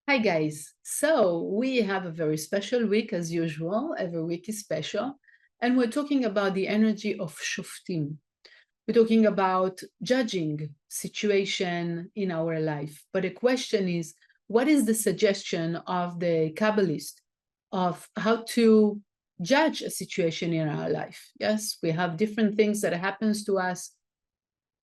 Hi guys, so we have a very special week as usual. Every week is special, and we're talking about the energy of Shoftim. We're talking about judging situation in our life. But the question is, what is the suggestion of the Kabbalist of how to judge a situation in our life? Yes, we have different things that happens to us.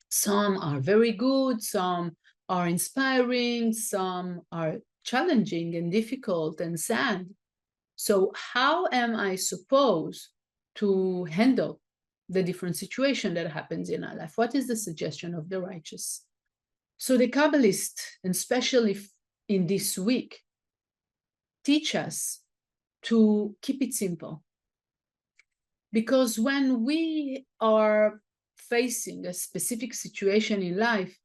Some are very good, some are inspiring, some are challenging and difficult and sad. So how am I supposed to handle the different situation that happens in our life? What is the suggestion of the righteous? So the Kabbalists, and especially in this week, teach us to keep it simple. Because when we are facing a specific situation in life,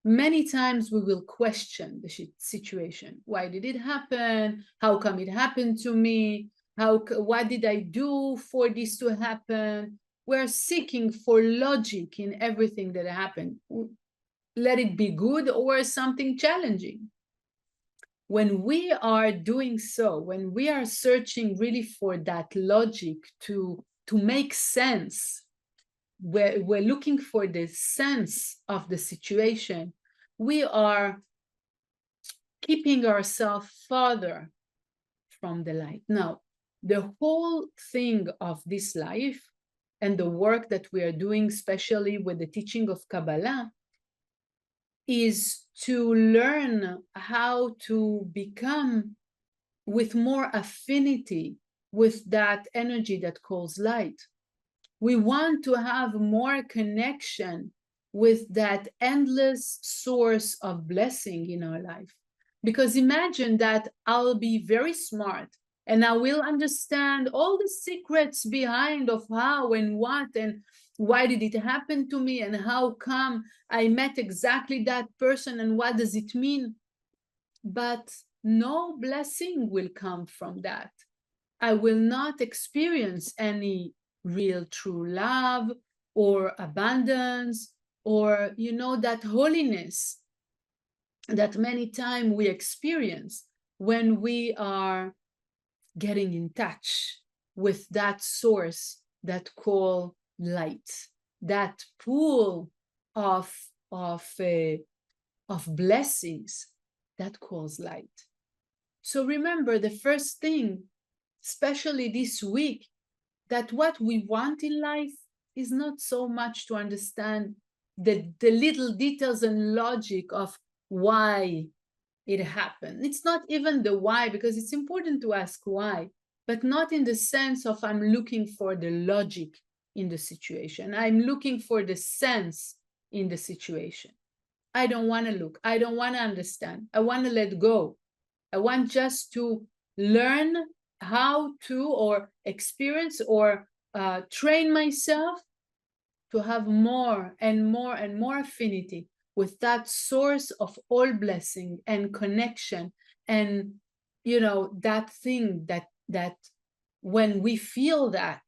many times we will question the situation. Why did it happen? How come it happened to me? What did I do for this to happen? We're seeking for logic in everything that happened. Let it be good or something challenging. When we are doing so, when we are searching really for that logic to make sense, we're looking for the sense of the situation, we are keeping ourselves farther from the light. Now, the whole thing of this life and the work that we are doing, especially with the teaching of Kabbalah, is to learn how to become with more affinity with that energy that calls light. We want to have more connection with that endless source of blessing in our life. Because imagine that I'll be very smart and I will understand all the secrets behind of how and what and why did it happen to me and how come I met exactly that person and what does it mean. But no blessing will come from that. I will not experience any real true love or abundance or, that holiness that many times we experience when we are getting in touch with that source that call light, that pool of blessings that calls light. So remember, the first thing, especially this week, that what we want in life is not so much to understand the little details and logic of why it happened. It's not even the why, because it's important to ask why, but not in the sense of I'm looking for the logic in the situation. I'm looking for the sense in the situation. I don't want to look. I don't want to understand. I want to let go. I want just to learn how to or experience or train myself to have more and more and more affinity with that source of all blessing and connection. And that thing that when we feel that,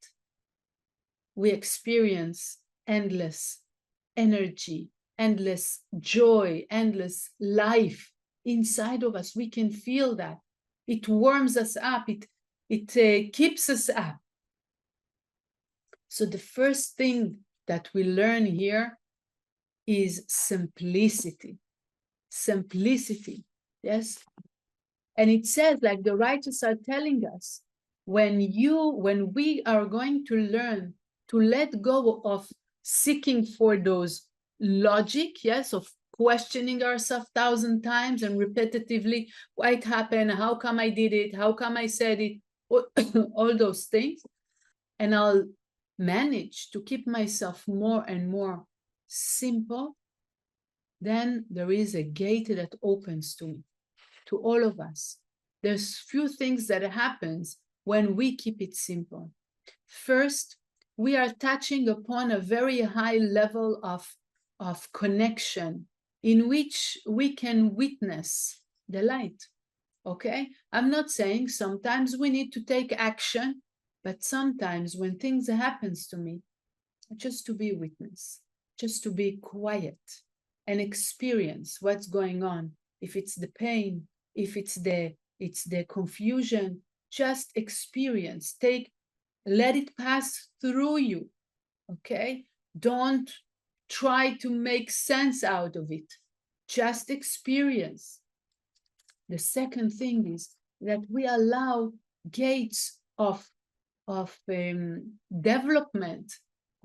we experience endless energy, endless joy, endless life inside of us. We can feel that. It warms us up. It keeps us up. So the first thing that we learn here is simplicity. Simplicity, yes? And it says, like the righteous are telling us, when we are going to learn to let go of seeking for those logic, yes, of questioning ourselves 1,000 times and repetitively, why it happened, how come I did it, how come I said it, all those things, and I'll manage to keep myself more and more simple, then there is a gate that opens to me, to all of us. There's few things that happens when we keep it simple. First, we are touching upon a very high level of connection in which we can witness the light. Okay? I'm not saying sometimes we need to take action, but sometimes when things happens to me, just to be a witness, just to be quiet and experience what's going on. If it's the pain, if it's the confusion, just experience. Let it pass through you. Okay? Don't try to make sense out of it. Just experience. The second thing is that we allow gates of development,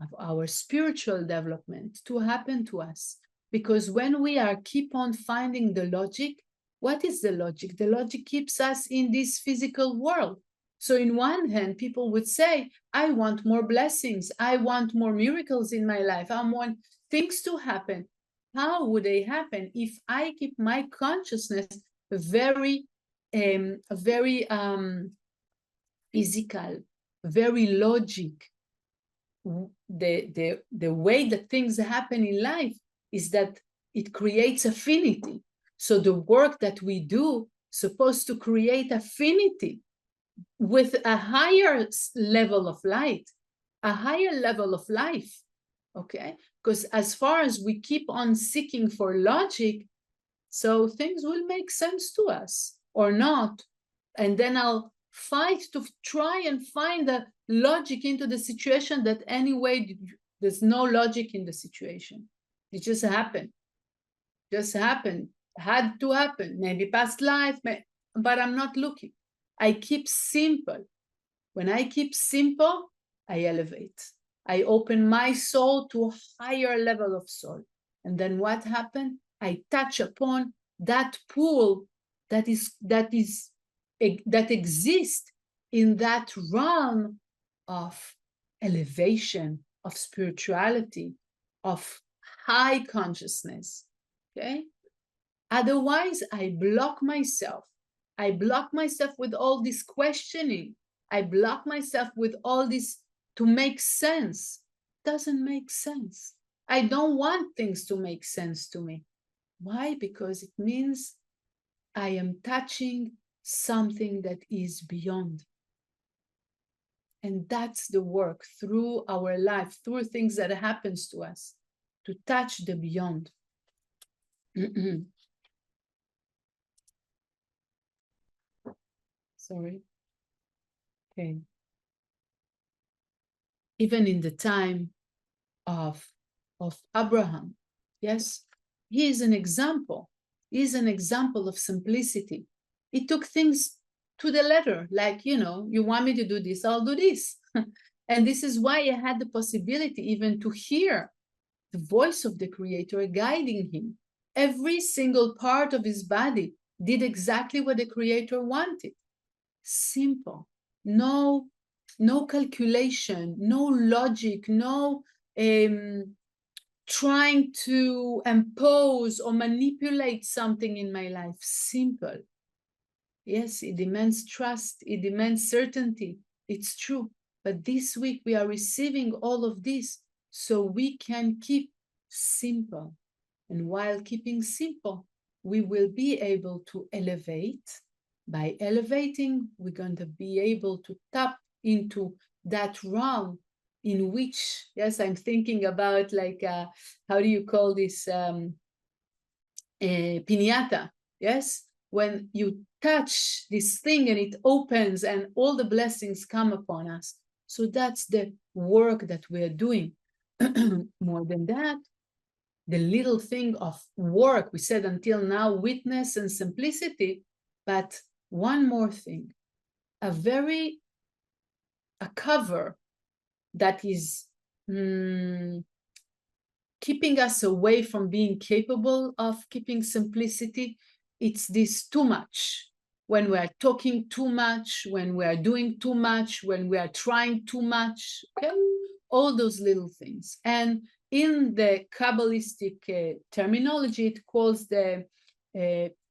of our spiritual development, to happen to us. Because when we keep on finding the logic, what is the logic? The logic keeps us in this physical world. So in one hand, people would say, I want more blessings. I want more miracles in my life. I want things to happen. How would they happen if I keep my consciousness very physical, very logic? The way that things happen in life is that it creates affinity. So the work that we do is supposed to create affinity with a higher level of light, a higher level of life, okay? Because as far as we keep on seeking for logic, so things will make sense to us or not. And then I'll fight to try and find the logic into the situation that anyway, there's no logic in the situation. It just happened. Just happened. Had to happen. Maybe past life, but I'm not looking. I keep simple. When I keep simple, I elevate. I open my soul to a higher level of soul. And then what happened? I touch upon that pool that exists in that realm of elevation, of spirituality, of high consciousness. Okay? Otherwise, I block myself. I block myself with all this questioning. I block myself with all this to make sense. Doesn't make sense. I don't want things to make sense to me. Why? Because it means I am touching something that is beyond. And that's the work through our life, through things that happens to us, to touch the beyond. Sorry. Okay. Even in the time of Abraham, yes, he is an example. He is an example of simplicity. He took things to the letter, like, you know, you want me to do this, I'll do this. And this is why he had the possibility even to hear the voice of the Creator guiding him. Every single part of his body did exactly what the Creator wanted. Simple. No calculation, no logic, no trying to impose or manipulate something in my life. Simple. Yes, it demands trust. It demands certainty. It's true. But this week we are receiving all of this so we can keep simple. And while keeping simple, we will be able to elevate. By elevating, we're going to be able to tap into that realm in which, yes, I'm thinking about like, how do you call this? Piñata, yes? When you touch this thing and it opens and all the blessings come upon us. So that's the work that we are doing. More than that, the little thing of work, we said until now, witness and simplicity, but one more thing, a cover that is keeping us away from being capable of keeping simplicity. It's this too much. When we are talking too much, when we are doing too much, when we are trying too much, okay? All those little things. And in the Kabbalistic terminology, it calls the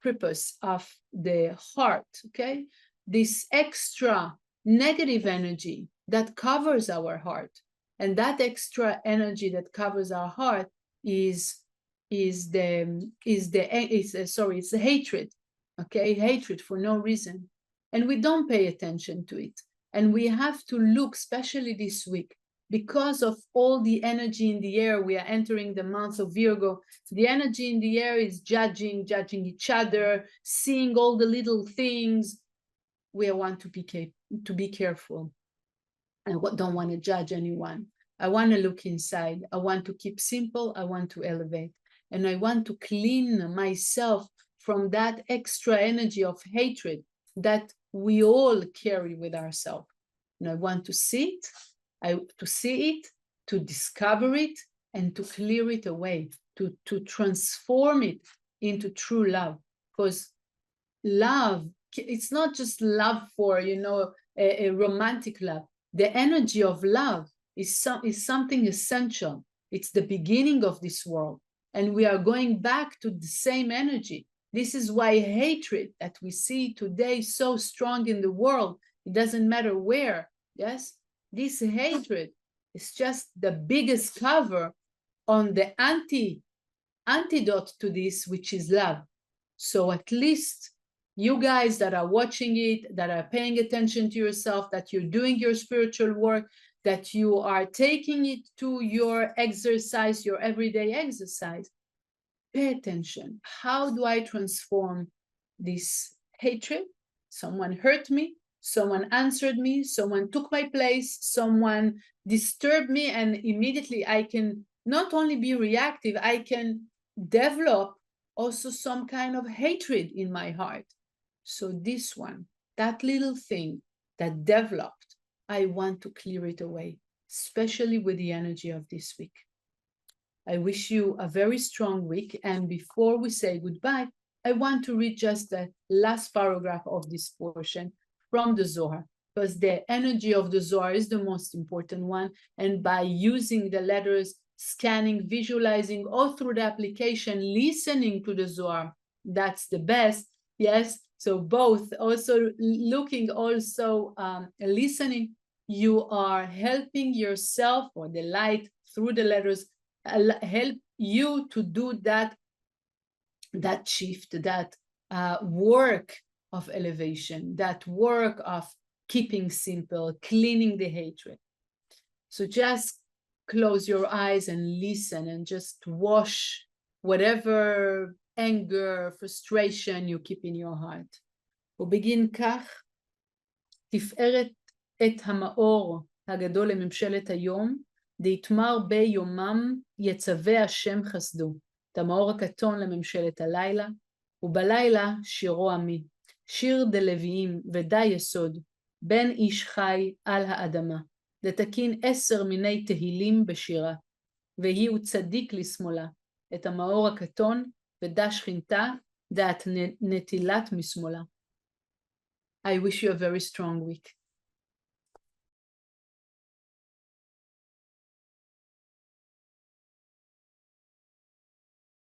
purpose of the heart, okay? This extra negative energy that covers our heart. And that extra energy that covers our heart is the hatred, okay? Hatred for no reason. And we don't pay attention to it. And we have to look, especially this week, because of all the energy in the air. We are entering the month of Virgo. The energy in the air is judging each other, seeing all the little things. We want to be careful. I don't want to judge anyone. I want to look inside. I want to keep simple. I want to elevate. And I want to clean myself from that extra energy of hatred that we all carry with ourselves. And I want to see it, to discover it, and to clear it away, to transform it into true love. Because love, it's not just love for, a romantic love. The energy of love is something essential. It's the beginning of this world. And we are going back to the same energy. This is why hatred that we see today so strong in the world, it doesn't matter where, yes? This hatred is just the biggest cover on the antidote to this, which is love. So at least you guys that are watching it, that are paying attention to yourself, that you're doing your spiritual work, that you are taking it to your exercise, your everyday exercise, pay attention. How do I transform this hatred? Someone hurt me, someone answered me, someone took my place, someone disturbed me, and immediately I can not only be reactive, I can develop also some kind of hatred in my heart. So this one, that little thing that developed, I want to clear it away, especially with the energy of this week. I wish you a very strong week. And before we say goodbye, I want to read just the last paragraph of this portion from the Zohar, because the energy of the Zohar is the most important one. And by using the letters, scanning, visualizing, all through the application, listening to the Zohar, that's the best. Yes. So both, also looking, also listening, you are helping yourself, or the light through the letters help you to do that shift, that work of elevation, that work of keeping simple, cleaning the hatred. So just close your eyes and listen, and just wash whatever anger, frustration you keep in your heart. ובגין כך, תפארת את המאור הגדול לממשלת היום, דהתמר ביומם יצווה השם חסדו, את המאור הכתון לממשלת הלילה, ובלילה שירו עמי, שיר דלוויים ודע יסוד, בן איש חי על האדמה, לתקין 10 מיני תהילים בשירה, והיא הוא צדיק לשמאלה, את המאור הכתון ודע שכינתה, דעת נטילת משמאלה. I wish you a very strong week.